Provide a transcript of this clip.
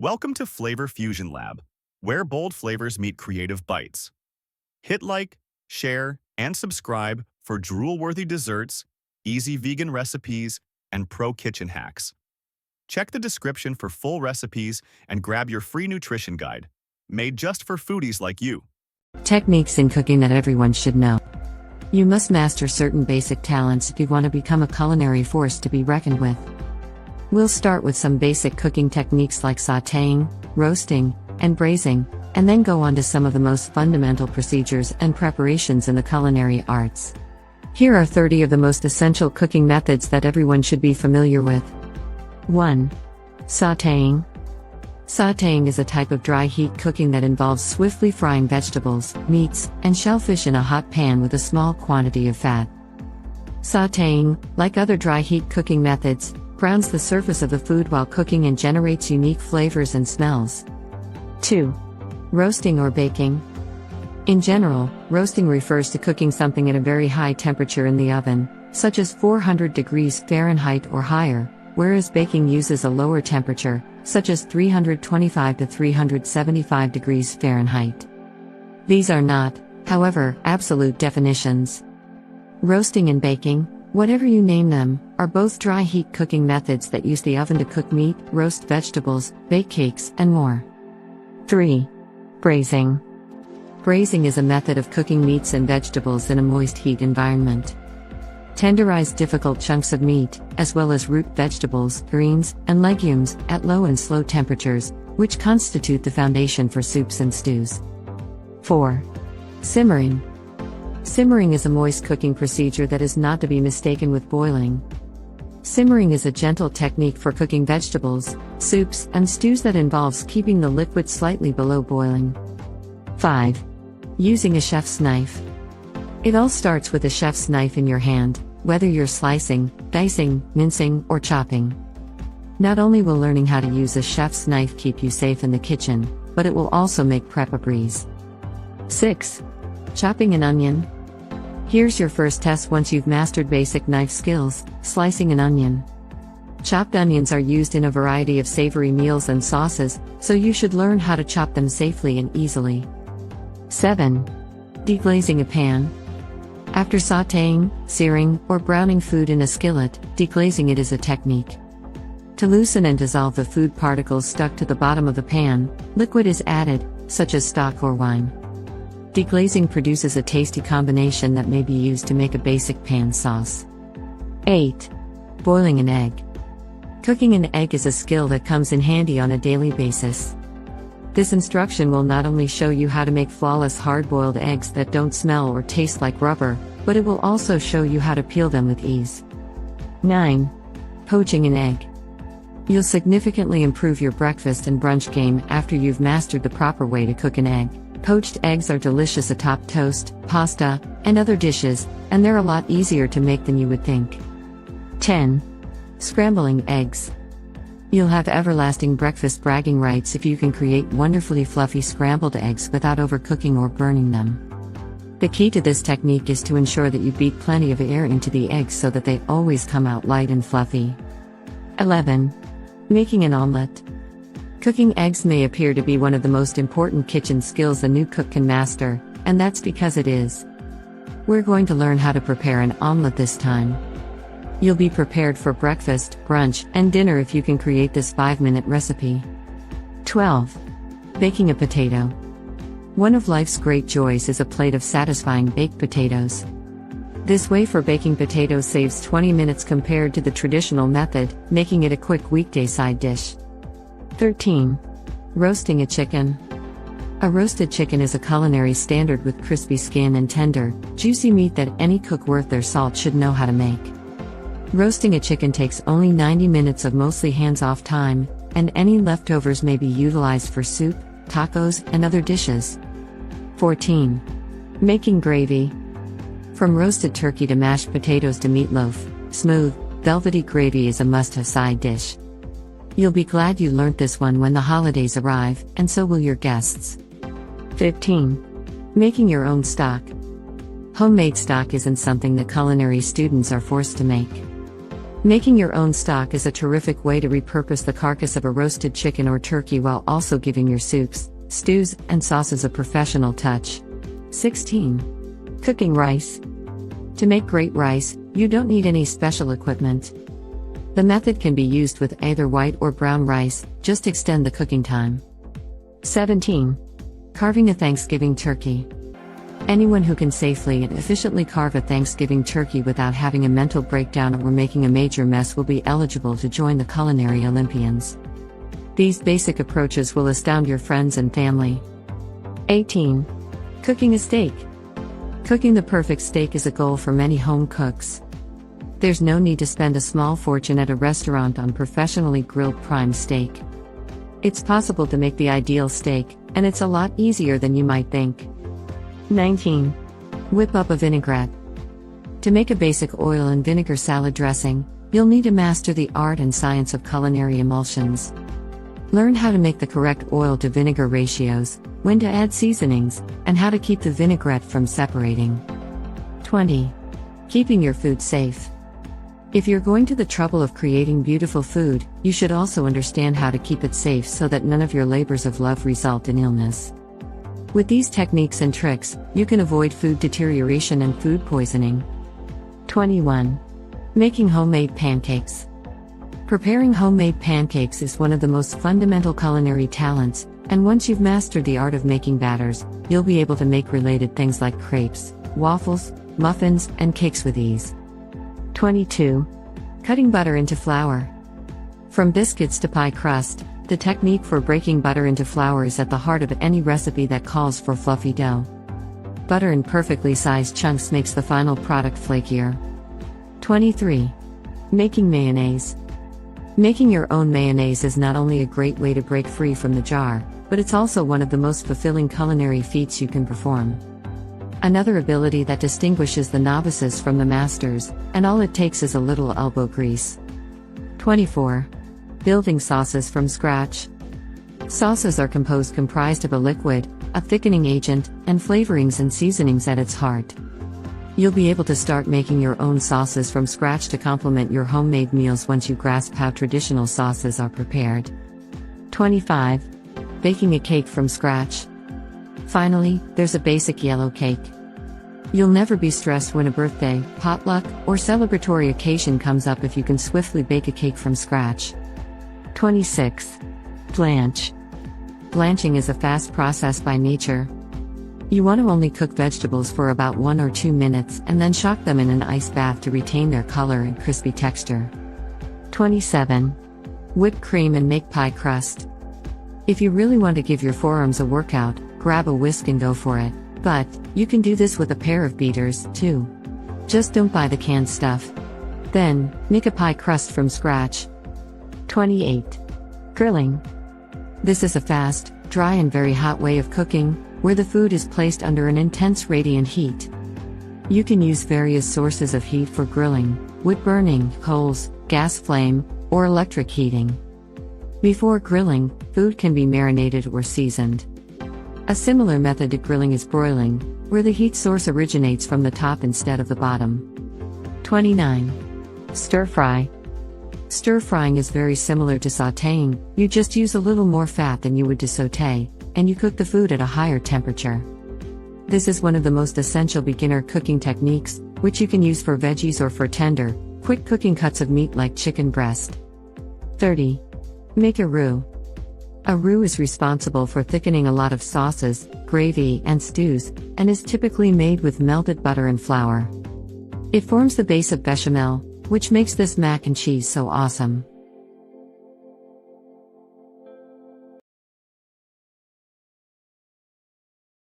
Welcome to Flavor Fusion Lab, where bold flavors meet creative bites. Hit like, share, and subscribe for drool-worthy desserts, easy vegan recipes, and pro kitchen hacks. Check the description for full recipes and grab your free nutrition guide, made just for foodies like you. Techniques in cooking that everyone should know. You must master certain basic talents if you want to become a culinary force to be reckoned with. We'll start with some basic cooking techniques like sautéing, roasting, and braising, and then go on to some of the most fundamental procedures and preparations in the culinary arts. Here are 30 of the most essential cooking methods that everyone should be familiar with. 1. Sautéing. Sautéing is a type of dry heat cooking that involves swiftly frying vegetables, meats, and shellfish in a hot pan with a small quantity of fat. Sautéing, like other dry heat cooking methods, browns the surface of the food while cooking and generates unique flavors and smells. 2. Roasting or baking. In general, roasting refers to cooking something at a very high temperature in the oven, such as 400 degrees Fahrenheit or higher, whereas baking uses a lower temperature, such as 325 to 375 degrees Fahrenheit. These are not, however, absolute definitions. Roasting and baking, whatever you name them, are both dry heat cooking methods that use the oven to cook meat, roast vegetables, bake cakes, and more. 3. Braising. Braising is a method of cooking meats and vegetables in a moist heat environment. Tenderize difficult chunks of meat, as well as root vegetables, greens, and legumes, at low and slow temperatures, which constitute the foundation for soups and stews. 4. Simmering. Simmering is a moist cooking procedure that is not to be mistaken with boiling. Simmering is a gentle technique for cooking vegetables, soups, and stews that involves keeping the liquid slightly below boiling. 5. Using a chef's knife. It all starts with a chef's knife in your hand, whether you're slicing, dicing, mincing, or chopping. Not only will learning how to use a chef's knife keep you safe in the kitchen, but it will also make prep a breeze. 6. Chopping an onion. Here's your first test once you've mastered basic knife skills: slicing an onion. Chopped onions are used in a variety of savory meals and sauces, so you should learn how to chop them safely and easily. 7. Deglazing a pan. After sautéing, searing, or browning food in a skillet, deglazing it is a technique. To loosen and dissolve the food particles stuck to the bottom of the pan, liquid is added, such as stock or wine. Deglazing produces a tasty combination that may be used to make a basic pan sauce. 8. Boiling an egg. Cooking an egg is a skill that comes in handy on a daily basis. This instruction will not only show you how to make flawless hard-boiled eggs that don't smell or taste like rubber, but it will also show you how to peel them with ease. 9. Poaching an egg. You'll significantly improve your breakfast and brunch game after you've mastered the proper way to cook an egg. Poached eggs are delicious atop toast, pasta, and other dishes, and they're a lot easier to make than you would think. 10. Scrambling eggs. You'll have everlasting breakfast bragging rights if you can create wonderfully fluffy scrambled eggs without overcooking or burning them. The key to this technique is to ensure that you beat plenty of air into the eggs so that they always come out light and fluffy. 11. Making an omelette. Cooking eggs may appear to be one of the most important kitchen skills a new cook can master, and that's because it is. We're going to learn how to prepare an omelette this time. You'll be prepared for breakfast, brunch, and dinner if you can create this 5-minute recipe. 12. Baking a potato. One of life's great joys is a plate of satisfying baked potatoes. This way for baking potatoes saves 20 minutes compared to the traditional method, making it a quick weekday side dish. 13. Roasting a chicken. A roasted chicken is a culinary standard with crispy skin and tender, juicy meat that any cook worth their salt should know how to make. Roasting a chicken takes only 90 minutes of mostly hands-off time, and any leftovers may be utilized for soup, tacos, and other dishes. 14. Making gravy. From roasted turkey to mashed potatoes to meatloaf, smooth, velvety gravy is a must-have side dish. You'll be glad you learnt this one when the holidays arrive, and so will your guests. 15. Making your own stock. Homemade stock isn't something that culinary students are forced to make. Making your own stock is a terrific way to repurpose the carcass of a roasted chicken or turkey while also giving your soups, stews, and sauces a professional touch. 16. Cooking rice. To make great rice, you don't need any special equipment. The method can be used with either white or brown rice, just extend the cooking time. 17. Carving a Thanksgiving turkey. Anyone who can safely and efficiently carve a Thanksgiving turkey without having a mental breakdown or making a major mess will be eligible to join the culinary Olympians. These basic approaches will astound your friends and family. 18. Cooking a steak. Cooking the perfect steak is a goal for many home cooks. There's no need to spend a small fortune at a restaurant on professionally grilled prime steak. It's possible to make the ideal steak, and it's a lot easier than you might think. 19. Whip up a vinaigrette. To make a basic oil and vinegar salad dressing, you'll need to master the art and science of culinary emulsions. Learn how to make the correct oil to vinegar ratios, when to add seasonings, and how to keep the vinaigrette from separating. 20. Keeping your food safe. If you're going to the trouble of creating beautiful food, you should also understand how to keep it safe so that none of your labors of love result in illness. With these techniques and tricks, you can avoid food deterioration and food poisoning. 21. Making homemade pancakes. Preparing homemade pancakes is one of the most fundamental culinary talents, and once you've mastered the art of making batters, you'll be able to make related things like crepes, waffles, muffins, and cakes with ease. 22. Cutting butter into flour. From biscuits to pie crust, the technique for breaking butter into flour is at the heart of any recipe that calls for fluffy dough. Butter in perfectly sized chunks makes the final product flakier. 23. Making mayonnaise. Making your own mayonnaise is not only a great way to break free from the jar, but it's also one of the most fulfilling culinary feats you can perform. Another ability that distinguishes the novices from the masters, and all it takes is a little elbow grease. 24. Building sauces from scratch. Sauces are comprised of a liquid, a thickening agent, and flavorings and seasonings at its heart. You'll be able to start making your own sauces from scratch to complement your homemade meals once you grasp how traditional sauces are prepared. 25. Baking a cake from scratch. Finally, there's a basic yellow cake. You'll never be stressed when a birthday, potluck, or celebratory occasion comes up if you can swiftly bake a cake from scratch. 26. Blanch. Blanching is a fast process by nature. You want to only cook vegetables for about 1 or 2 minutes and then shock them in an ice bath to retain their color and crispy texture. 27. Whip cream and make pie crust. If you really want to give your forearms a workout, grab a whisk and go for it, but you can do this with a pair of beaters, too. Just don't buy the canned stuff. Then, make a pie crust from scratch. 28. Grilling. This is a fast, dry and very hot way of cooking, where the food is placed under an intense radiant heat. You can use various sources of heat for grilling: wood burning, coals, gas flame, or electric heating. Before grilling, food can be marinated or seasoned. A similar method to grilling is broiling, where the heat source originates from the top instead of the bottom. 29. Stir fry. Stir frying is very similar to sautéing, you just use a little more fat than you would to sauté, and you cook the food at a higher temperature. This is one of the most essential beginner cooking techniques, which you can use for veggies or for tender, quick cooking cuts of meat like chicken breast. 30. Make a roux. A roux is responsible for thickening a lot of sauces, gravy, and stews, and is typically made with melted butter and flour. It forms the base of bechamel, which makes this mac and cheese so awesome.